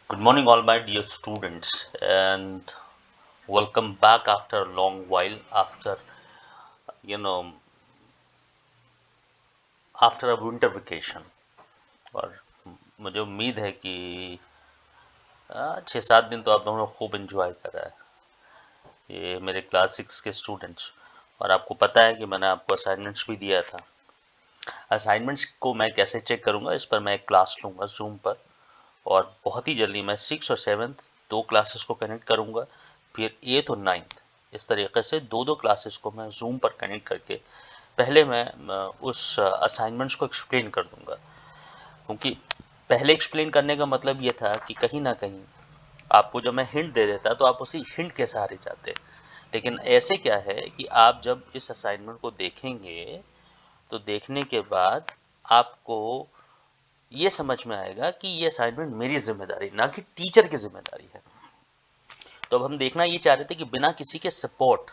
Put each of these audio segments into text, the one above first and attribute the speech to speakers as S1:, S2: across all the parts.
S1: Good morning, all my dear students, and welcome back after a long while. You know, after a winter vacation. और मुझे उम्मीद है कि 6-7 दिन तो आप लोगों ने खूब एंजॉय करा है, ये मेरे क्लास 6 के स्टूडेंट्स। और आपको पता है कि मैंने आपको असाइनमेंट्स भी दिया था। असाइनमेंट्स को मैं कैसे चेक करूंगा, इस पर मैं एक क्लास लूंगा जूम पर, और बहुत ही जल्दी मैं 6 और 7 दो क्लासेस को कनेक्ट करूंगा, फिर 8 और 9 इस तरीके से दो क्लासेस को मैं जूम पर कनेक्ट करके पहले मैं उस असाइनमेंट्स को एक्सप्लेन कर दूंगा। क्योंकि पहले एक्सप्लेन करने का मतलब ये था कि कहीं ना कहीं आपको जब मैं हिंट दे देता तो आप उसी हिंट के सहारे जाते, लेकिन ऐसे क्या है कि आप जब इस असाइनमेंट को देखेंगे तो देखने के बाद आपको ये समझ में आएगा कि ये असाइनमेंट मेरी जिम्मेदारी ना कि टीचर की जिम्मेदारी है। तो अब हम देखना ये चाह रहे थे कि बिना किसी के सपोर्ट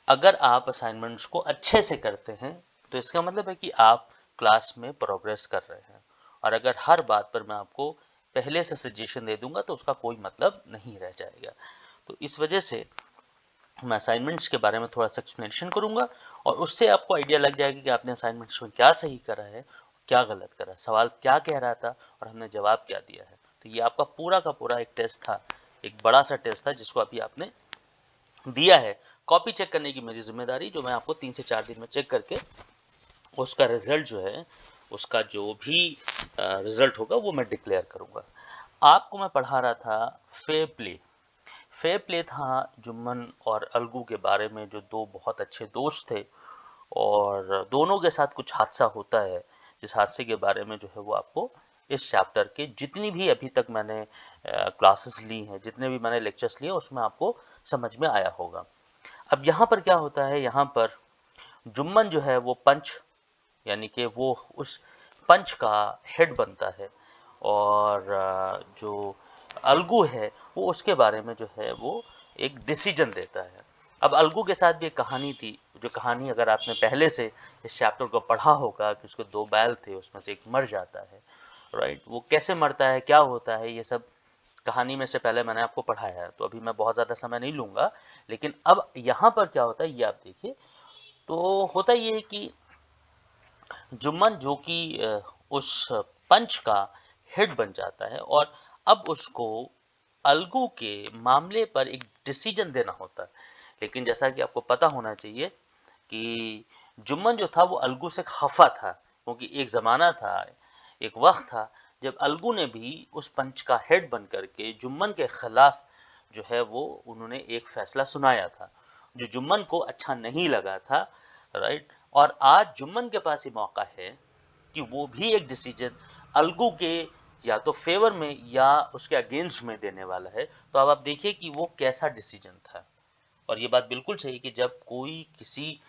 S1: अगर आप असाइनमेंट्स को अच्छे से करते हैं तो इसका मतलब है कि आप क्लास में प्रोग्रेस कर रहे हैं। और अगर हर बात पर मैं आपको पहले से सजेशन दे दूंगा तो उसका कोई मतलब नहीं रह जाएगा। तो इस वजह से मैं असाइनमेंट्स के बारे में थोड़ा सा एक्सप्लेनेशन करूंगा, और उससे आपको आइडिया लग जाएगा कि आपने असाइनमेंट्स में क्या सही करा है, क्या गलत करा, सवाल क्या कह रहा था और हमने जवाब क्या दिया है। तो ये आपका पूरा का पूरा एक टेस्ट था, एक बड़ा सा टेस्ट था जिसको अभी आपने दिया है। कॉपी चेक करने की मेरी जिम्मेदारी, जो मैं आपको 3 से 4 दिन में चेक करके उसका रिजल्ट जो है, उसका जो भी रिजल्ट होगा वो मैं डिक्लेयर करूंगा। आपको मैं पढ़ा रहा था फेयर प्ले। फेयर प्ले था जुम्मन और अलगू के बारे में, जो दो बहुत अच्छे दोस्त थे और दोनों के साथ कुछ हादसा होता है, जिस हादसे के बारे में जो है वो आपको इस चैप्टर के जितनी भी अभी तक मैंने क्लासेस ली हैं, जितने भी मैंने लेक्चर्स लिए, उसमें आपको समझ में आया होगा। अब यहाँ पर क्या होता है, यहाँ पर जुम्मन जो है वो पंच, यानी कि वो उस पंच का हेड बनता है, और जो अलगू है वो उसके बारे में जो है वो एक डिसीजन देता है। अब अलगू के साथ भी एक कहानी थी, जो कहानी अगर आपने पहले से इस चैप्टर को पढ़ा होगा कि उसके दो बैल थे, उसमें से एक मर जाता है, राइट। वो कैसे मरता है, क्या होता है, ये सब कहानी में से पहले मैंने आपको पढ़ाया है, तो अभी मैं बहुत ज़्यादा समय नहीं लूंगा। लेकिन अब यहाँ पर क्या होता है ये आप देखिए। तो होता ये है कि जुम्मन जो कि उस पंच का हेड बन जाता है, और अब उसको अलगू के मामले पर एक डिसीजन देना होता है। लेकिन जैसा कि आपको पता होना चाहिए कि जुम्मन जो था वो अलगू से खफा था, क्योंकि एक ज़माना था, एक वक्त था जब अलगू ने भी उस पंच का हेड बन करके जुम्मन के खिलाफ जो है वो उन्होंने एक फैसला सुनाया था, जो जुम्मन को अच्छा नहीं लगा था, राइट। और आज जुम्मन के पास ये मौका है कि वो भी एक डिसीजन अलगू के या तो फेवर में या उसके अगेंस्ट में देने वाला है। तो अब आप देखिए कि वो कैसा डिसीजन था। और ये बात बिल्कुल सही कि जब कोई किसी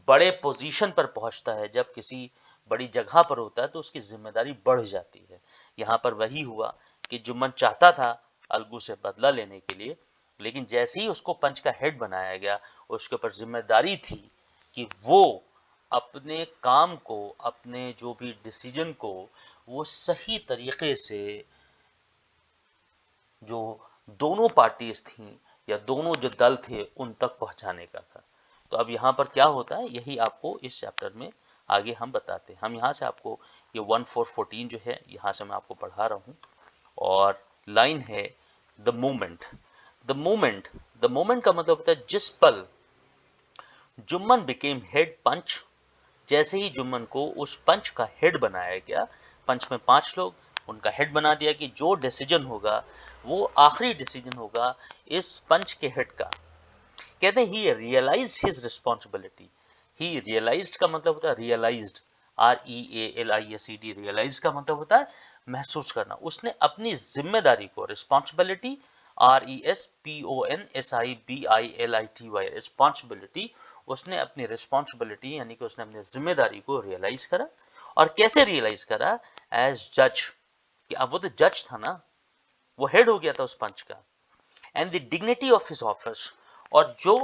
S1: बड़े पोजीशन पर पहुंचता है, जब किसी बड़ी जगह पर होता है, तो उसकी जिम्मेदारी बढ़ जाती है। यहाँ पर वही हुआ कि जुम्मन चाहता था अलगू से बदला लेने के लिए, लेकिन जैसे ही उसको पंच का हेड बनाया गया, उसके ऊपर जिम्मेदारी थी कि वो अपने काम को, अपने जो भी डिसीजन को वो सही तरीके से जो दोनों पार्टीज थी या दोनों जो दल थे उन तक पहुंचाने का था। तो अब यहाँ पर क्या होता है, यही आपको इस चैप्टर में आगे हम बताते हैं। हम यहाँ से आपको ये 1-4-14 जो है यहाँ से मैं आपको पढ़ा रहा हूँ, और लाइन है the moment. The moment, the moment का मतलब होता है जिस पल जुम्मन बिकेम हेड पंच। जैसे ही जुम्मन को उस पंच का हेड बनाया गया, पंच में 5 लोग, उनका हेड बना दिया कि जो डिसीजन होगा वो आखिरी डिसीजन होगा इस पंच के हेड का। कहते हैं ही रियलाइज हिज रिस्पॉन्सिबिलिटी। ही रियलाइज्ड का मतलब होता है रियलाइज्ड, REALISED। रियलाइज का मतलब होता है महसूस करना। उसने अपनी जिम्मेदारी को, रिस्पॉन्सिबिलिटी, RESPONSIBILITY, रिस्पॉन्सिबिलिटी, उसने अपनी रिस्पॉन्सिबिलिटी यानी कि उसने अपनी जिम्मेदारी को रियलाइज करा। और कैसे रियलाइज करा, एज जज, कि अब वो तो जज था ना, वो हेड हो गया था उस पंच का। And the dignity of his office, और जो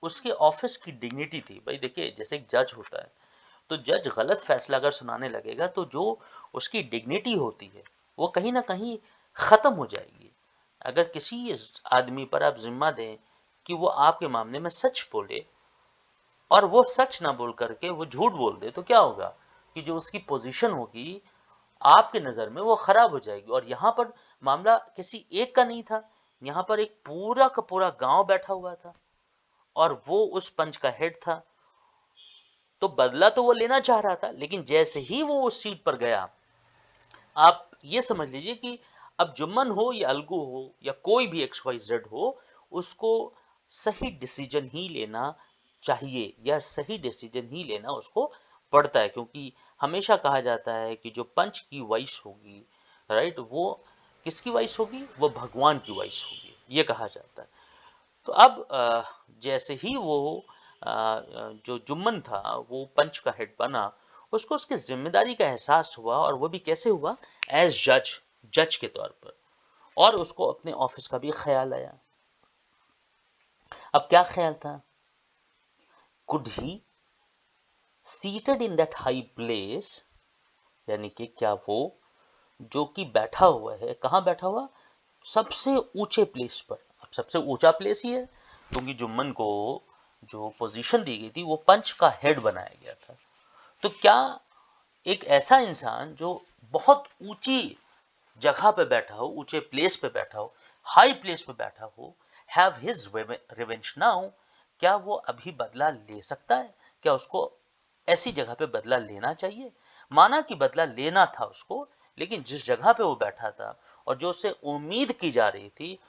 S1: उसके ऑफिस की डिग्निटी थी। भाई देखिए, जैसे एक जज होता है, तो जज गलत फैसला अगर सुनाने लगेगा तो जो उसकी डिग्निटी होती है वो कहीं ना कहीं खत्म हो जाएगी। अगर किसी आदमी पर आप जिम्मा दें कि वो आपके मामले में सच बोले और वो सच ना बोल करके वो झूठ बोल दे, तो क्या होगा कि जो उसकी पोजीशन होगी आपके नजर में वो खराब हो जाएगी। और यहाँ पर मामला किसी एक का नहीं था, यहाँ पर एक पूरा का पूरा गांव बैठा हुआ था और वो उस पंच का हेड था। तो बदला तो वो लेना चाह रहा था, लेकिन जैसे ही वो उस सीट पर गया, आप ये समझ लीजिए कि अब जुम्मन हो या अलगू हो या कोई भी XYZ हो, उसको सही डिसीजन ही लेना चाहिए या सही डिसीजन ही लेना उसको पड़ता है। क्योंकि हमेशा कहा जाता है कि जो पंच की वॉइस होगी, राइट, वो किसकी वॉइस होगी? वो भगवान की वॉइस होगी, ये कहा जाता है। तो अब जैसे ही वो जो जुम्मन था वो पंच का हेड बना, उसको उसकी जिम्मेदारी का एहसास हुआ, और वो भी कैसे हुआ? एज जज के तौर पर। और उसको अपने ऑफिस का भी ख्याल आया। अब क्या ख्याल था? Could he seated in that high place, यानी कि क्या वो जो कि बैठा हुआ है, कहाँ बैठा हुआ? सबसे ऊंचे प्लेस पर। अब सबसे ऊंचा प्लेस ही है क्योंकि जुम्मन को जो पोजीशन दी गई थी वो पंच का हेड बनाया गया था। तो क्या एक ऐसा इंसान जो बहुत ऊंची जगह पे बैठा हो, ऊंचे प्लेस पे बैठा हो, हाई प्लेस पे बैठा हो, हैव हिज रिवेंज नाउ, क्या वो अभी बदला ले सकता है? क्या उसको ऐसी जगह पे बदला लेना चाहिए? माना कि बदला लेना था उसको, लेकिन जिस जगह पे वो बैठा था और जो उससे उम्मीद की जा रही थी,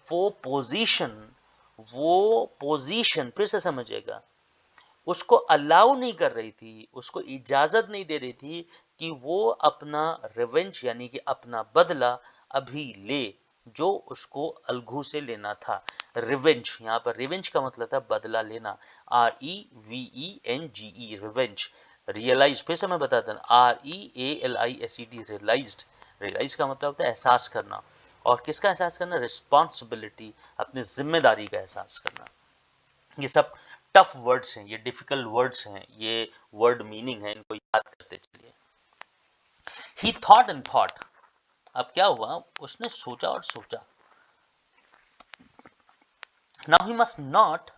S1: वो पोजीशन वो पोजीशन फिर से समझिएगा, उसको अलाउ नहीं कर रही थी, उसको इजाजत नहीं दे रही थी कि वो अपना रिवेंज यानी कि अपना बदला अभी ले, जो उसको अलगू से लेना था। रिवेंज, यहाँ पर रिवेंज का मतलब था बदला लेना, REVENGE, रिवेंज। रियलाइज, फिर से मैं बताता हूँ, REALISED, रियलाइज्ड। रियलाइज का मतलब होता है एहसास करना। और किसका एहसास करना? रिस्पॉन्सिबिलिटी, अपनी जिम्मेदारी का एहसास करना। ये सब टफ वर्ड्स हैं, ये डिफिकल्ट वर्ड्स हैं, ये वर्ड मीनिंग है, इनको याद करते चलिए। ही थॉट एंड थॉट, अब क्या हुआ? उसने सोचा और सोचा। नाउ ही मस्ट नॉट,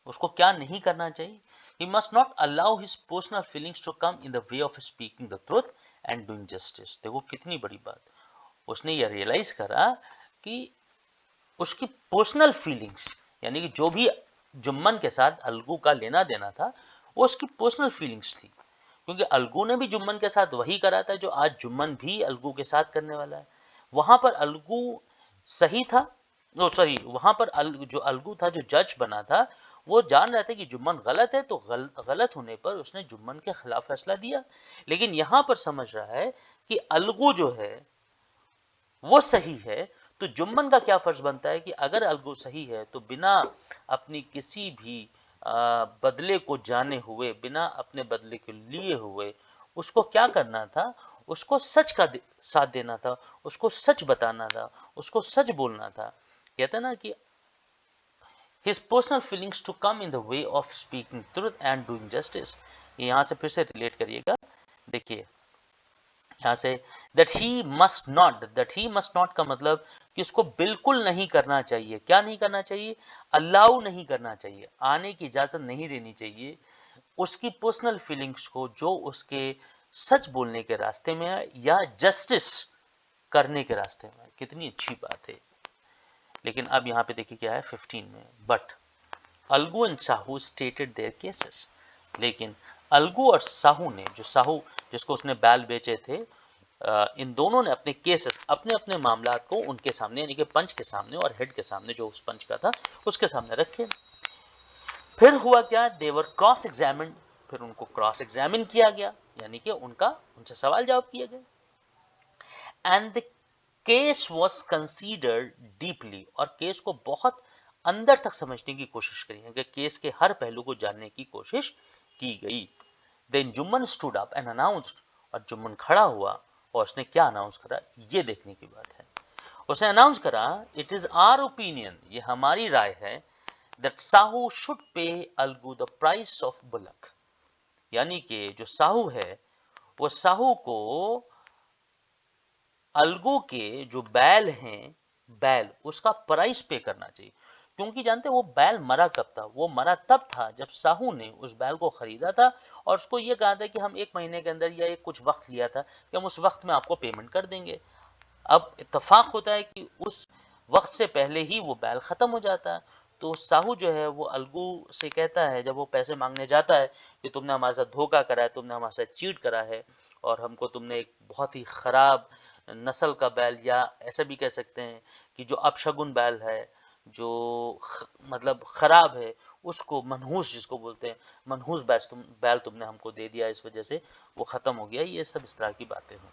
S1: उसको क्या नहीं करना चाहिए? He must not allow his personal feelings to come in the way of speaking the truth and doing justice. देखो कितनी बड़ी बात। उसने ये रियलाइज करा कि उसकी पर्सनल फीलिंग्स, यानी कि जो भी जुम्मन के साथ अलगू का लेना देना था, वो उसकी पर्सनल फीलिंग्स थी। क्योंकि अलगू ने भी जुम्मन के साथ वही करा था जो आज जुम्मन भी अलगू के साथ करने वाला है। वहां पर अलगू सही था, सॉरी, वहां पर जो अलगू था, जो जज बना था, वो जान रहा था कि जुम्मन गलत है, तो गलत होने पर उसने जुम्मन के खिलाफ फैसला दिया। लेकिन यहां पर समझ रहा है कि अलगू जो है वो सही है, तो जुम्मन का क्या फर्ज बनता है कि अगर अलगू सही है तो बिना अपनी किसी भी बदले को जाने हुए, बिना अपने बदले को लिए हुए, उसको क्या करना था? उसको सच का साथ देना था, उसको सच बताना था, उसको सच बोलना था। कहते ना कि his personal feelings to come in the way of speaking truth and doing justice। यहां से फिर से रिलेट करिएगा, देखिए यहाँ say that he must not का मतलब कि उसको बिल्कुल नहीं करना चाहिए। क्या नहीं करना चाहिए? अलाउ नहीं करना चाहिए, आने की इजाजत नहीं देनी चाहिए उसकी पर्सनल फीलिंग्स को, जो उसके सच बोलने के रास्ते में है या जस्टिस करने के रास्ते में है। कितनी अच्छी बात है। लेकिन अब यहाँ पे देखिए क्या है 15 में, but Algu and Sahu stated their cases. लेकिन अलगू और साहू ने, जो साहू जिसको उसने बैल बेचे थे, इन दोनों ने अपने केसेस, अपने अपने मामलात को उनके सामने, यानी कि पंच के सामने और हेड के सामने, जो उस पंच का था उसके सामने रखे। फिर हुआ क्या? देवर क्रॉस एग्जामिन, फिर उनको क्रॉस एग्जामिन किया गया, यानी कि उनसे सवाल जवाब किए गए। And the case was considered deeply, और केस को बहुत अंदर तक समझने की कोशिश करी, कि केस के हर पहलू को जानने की कोशिश की गई। Then Jumman stood up and announced, और जुम्मन खड़ा हुआ और उसने क्या अनाउंस करा, ये देखने की बात है। उसने अनाउंस करा, इट इज आवर ओपिनियन, ये हमारी राय है, that Sahu should pay Algu the price of bullock, यानी कि जो साहू है वो साहू को अलगू के जो बैल हैं, बैल उसका प्राइस पे करना चाहिए, क्योंकि जानते वो बैल मरा कब था? वो मरा तब था जब साहू ने उस बैल को खरीदा था और उसको ये कहा था कि हम 1 महीने के अंदर या एक कुछ वक्त लिया था कि हम उस वक्त में आपको पेमेंट कर देंगे। अब इत्तेफाक होता है कि उस वक्त से पहले ही वो बैल खत्म हो जाता है। तो साहू जो है वो अलगू से कहता है, जब वो पैसे मांगने जाता है, कि तुमने हमारे साथ धोखा करा है, तुमने हमारे साथ चीट करा है और हमको तुमने एक बहुत ही खराब नस्ल का बैल, या ऐसा भी कह सकते हैं कि जो अपशगुन बैल है, जो मतलब खराब है, उसको मनहूस जिसको बोलते हैं, मनहूस बैल तुमने हमको दे दिया, इस वजह से वो खत्म हो गया। ये सब इस तरह की बातें हैं।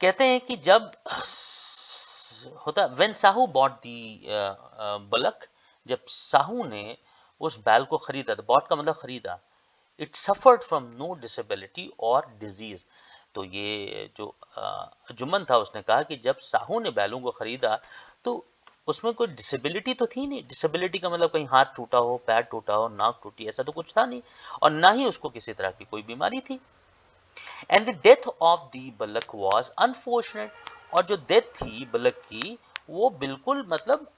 S1: कहते हैं कि जब होता व्हेन साहू बॉट दी बलक, जब साहू ने उस बैल को खरीदा, बॉट का मतलब खरीदा, it suffered from no disability और डिजीज। तो ये जो जुम्मन था उसने कहा कि जब साहू ने बैलों को खरीदा तो उसमें कोई डिसेबिलिटी तो थी नहीं। डिसेबिलिटी का मतलब कहीं हाथ टूटा हो, पैर टूटा हो, नाक टूटी, ऐसा तो कुछ था नहीं, और ना ही उसको किसी तरह की कोई बीमारी थी। And the death of the bulk was unfortunate, और जो डेथ थी बलक की वो बिल्कुल मतलब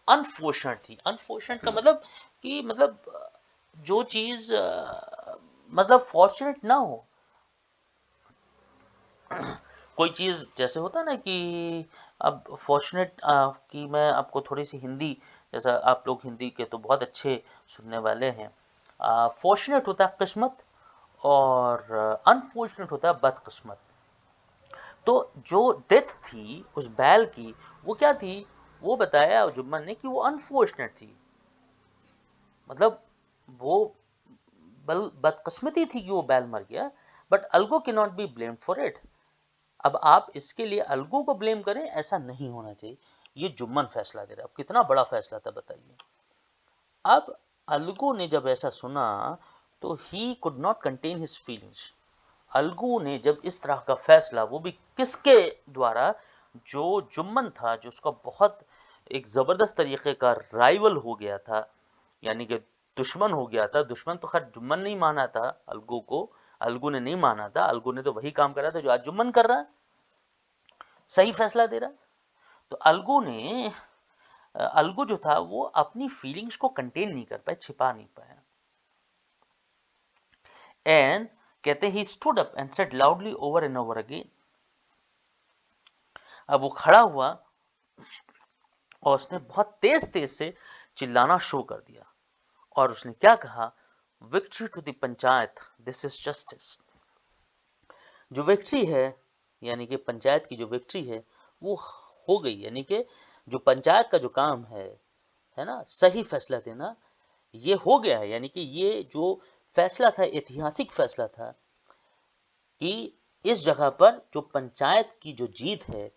S1: अनफॉर्चुनेट थी। अनफॉर्चुनेट का मतलब कि मतलब जो चीज मतलब फॉर्चुनेट ना हो। कोई चीज जैसे होता है ना कि अब फॉर्चुनेट की मैं आपको थोड़ी सी हिंदी, जैसा आप लोग हिंदी के तो बहुत अच्छे सुनने वाले हैं। फॉर्चुनेट होता है किस्मत और अनफॉर्चुनेट होता है बदकिस्मत। तो जो डेथ थी उस बैल की, वो क्या थी? वो बताया जुम्मन ने कि वो अनफॉर्चुनेट थी, मतलब वो बदकिस्मती थी कि वो बैल मर गया, but algo can not be blamed for it. अब आप इसके लिए अलगू को ब्लेम करें, ऐसा नहीं होना चाहिए। ये जुम्मन फैसला दे रहा है। अब कितना बड़ा फैसला था बताइए। अब अलगू ने जब ऐसा सुना तो he could not contain his feelings. Algu ने जब इस तरह का फैसला, वो भी किसके द्वारा, जो जुम्मन था, जो उसका बहुत एक जबरदस्त तरीके का राइवल हो गया था, यानी कि दुश्मन हो गया था। दुश्मन तो खैर जुम्मन नहीं माना था अलगू को, अलगू ने नहीं माना था, अलगू ने तो वही काम करा था जो आज जुम्मन कर रहा है, सही फैसला दे रहा है। तो अलगू जो था वो अपनी फीलिंग्स को कंटेन नहीं कर पाया, छिपा नहीं पाया। एंड कहते he stood up and said loudly over and over again. अब वो खड़ा हुआ और उसने बहुत तेज तेज से चिल्लाना शुरू कर दिया, और उसने क्या कहा? Victory to the panchayat, this is justice. जो विक्ट्री है, यानी कि पंचायत की जो विक्ट्री है वो हो गई, यानी कि जो पंचायत का जो काम है ना, सही फैसला देना, ये हो गया है। यानी कि ये जो फैसला था, ऐतिहासिक फैसला था कि इस जगह पर जो पंचायत की जो जीत है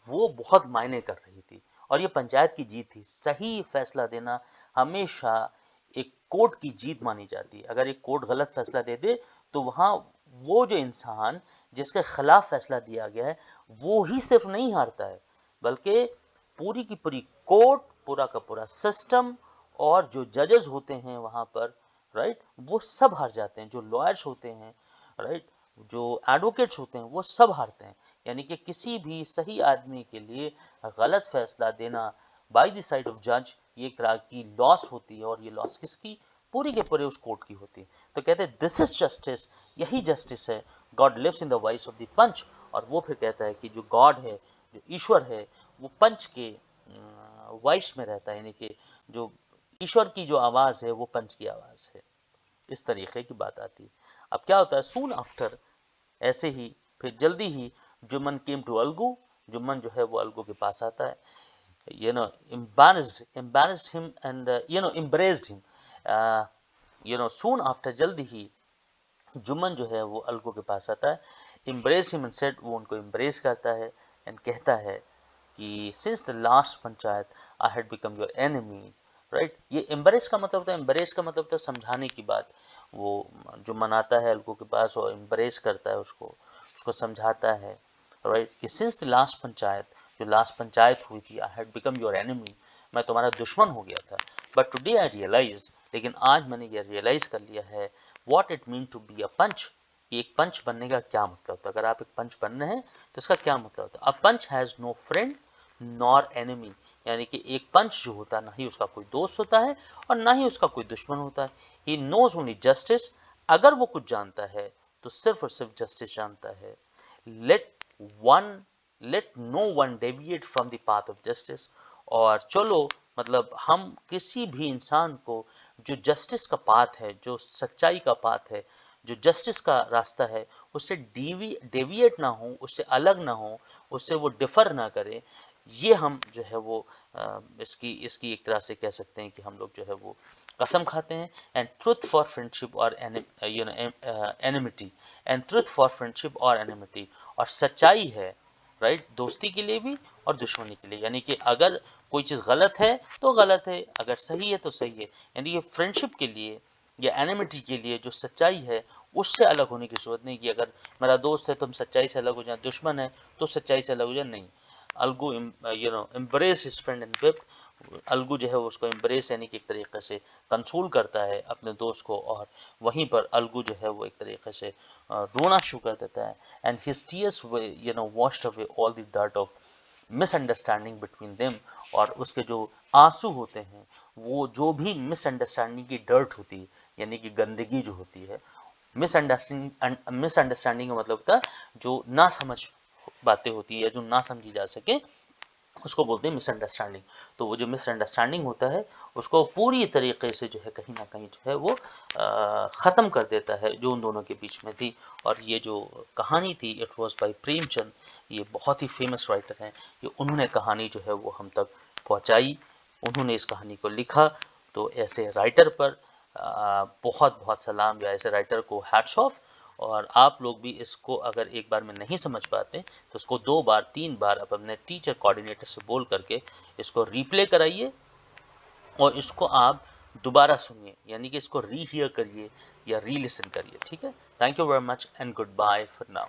S1: वो बहुत मायने कर रही थी, और ये पंचायत की जीत थी। सही फैसला देना हमेशा एक कोर्ट की जीत मानी जाती है। अगर एक कोर्ट गलत फैसला दे दे तो वहां वो जो इंसान जिसके खिलाफ फैसला दिया गया है वो ही सिर्फ नहीं हारता है, बल्कि पूरी की पूरी कोर्ट, पूरा का पूरा सिस्टम, और जो जजेस होते हैं वहां पर, राइट, वो सब हार जाते हैं। जो लॉयर्स होते हैं, राइट, जो एडवोकेट्स होते हैं, वो सब हारते हैं। यानी कि किसी भी सही आदमी के लिए गलत फैसला देना बाय द साइड ऑफ जज, ये एक तरह की लॉस होती है, और ये लॉस किसकी? पूरी के पूरे उस कोर्ट की होती है। तो कहते हैं दिस इज जस्टिस, यही जस्टिस है। God lives in the voice of the panch. और वो फिर कहता है कि जो गॉड है, जो ईश्वर है, वो पंच के वॉइस में रहता है, यानी कि जो ईश्वर की जो आवाज है वो पंच की आवाज है। इस तरीके की बात आती है। अब क्या होता है, सून आफ्टर, ऐसे ही फिर जल्दी ही जुम्मन केम टू अलगू। जुम्मन जो है वो अलगू के पास आता है, embarrassed him and embraced him, soon after, जल्दी ही जुम्मन जो है वो अलगू के पास आता है, embrace him and said, वो उनको embrace करता है एंड कहता है कि since the last panchayat I had become your enemy, right. ये embrace का मतलब होता है, embrace का मतलब होता है समझाने की बात। वो जुम्मन आता है अलगू के पास और embrace करता है उसको, उसको समझाता है, राइट, कि since the last पंचायत, जो लास्ट पंचायत हुई थी, I had become your enemy, मैं तुम्हारा दुश्मन हो गया था, but today I realized, लेकिन आज मैंने ये रियलाइज कर लिया है, what it mean to be a punch, कि एक पंच बनने का क्या मतलब होता है। अगर आप एक पंच बन रहे हैं तो इसका क्या मतलब होता है। A panch has no friend nor enemy, यानी कि एक पंच जो होता है ना ही उसका कोई दोस्त होता है और ना ही उसका कोई दुश्मन होता है। ही नोज ओनली जस्टिस, अगर वो कुछ जानता है तो सिर्फ और सिर्फ जस्टिस जानता है। Let one let no one deviate from the path of justice, और चलो मतलब हम किसी भी इंसान को जो जस्टिस का पाथ है, जो सच्चाई का पाथ है, जो जस्टिस का रास्ता है, उससे डेविएट ना हो, उससे अलग ना हो, उससे वो डिफर ना करे। ये हम जो है वो इसकी इसकी एक तरह से कह सकते हैं कि हम लोग जो है वो कसम खाते हैं। एंड ट्रुथ फॉर फ्रेंडशिप और enmity, and truth for friendship और एनिमिटी, और सच्चाई है राइट दोस्ती के लिए भी और दुश्मनी के लिए। यानी कि अगर कोई चीज़ गलत है तो गलत है, अगर सही है तो सही है। यानी कि फ्रेंडशिप के लिए या एनिमिटी के लिए जो सच्चाई है उससे अलग होने की जरूरत नहीं कि अगर मेरा दोस्त है तो हम सच्चाई से अलग हो जाए, दुश्मन है तो सच्चाई से अलग हो जाए, नहीं। Algu embrace his friend and wept, Algu जो है उसको एम्ब्रेस यानी कि एक तरीके से कंसोल करता है अपने दोस्त को, और वहीं पर अलगू जो है वो एक तरीके से रोना शुरू कर देता है। And his tears washed away all the dirt of misunderstanding between them, और उसके जो आंसू होते हैं वो जो भी मिसअंडरस्टैंडिंग की डर्ट होती है यानी कि गंदगी जो होती है, मिसअंडरस्टैंडिंग का मतलब होता है जो ना समझ बातें होती है, जो ना समझी जा सके, उसको बोलते हैं मिसअंडरस्टैंडिंग। तो वो जो मिसअंडरस्टैंडिंग होता है उसको पूरी तरीके से जो है कहीं ना कहीं जो है वो ख़त्म कर देता है जो उन दोनों के बीच में थी। और ये जो कहानी थी इट वाज बाय प्रेमचंद, ये बहुत ही फेमस राइटर हैं, ये उन्होंने कहानी जो है वो हम तक पहुंचाई, उन्होंने इस कहानी को लिखा। तो ऐसे राइटर पर बहुत बहुत सलाम, या ऐसे राइटर को हैट्स ऑफ। और आप लोग भी इसको अगर एक बार में नहीं समझ पाते तो उसको 2 बार 3 बार आप अपने टीचर कोऑर्डिनेटर से बोल करके इसको रिप्ले कराइए और इसको आप दोबारा सुनिए, यानी कि इसको री हियर करिए या री लिसन करिए। ठीक है, thank you very much and goodbye for now.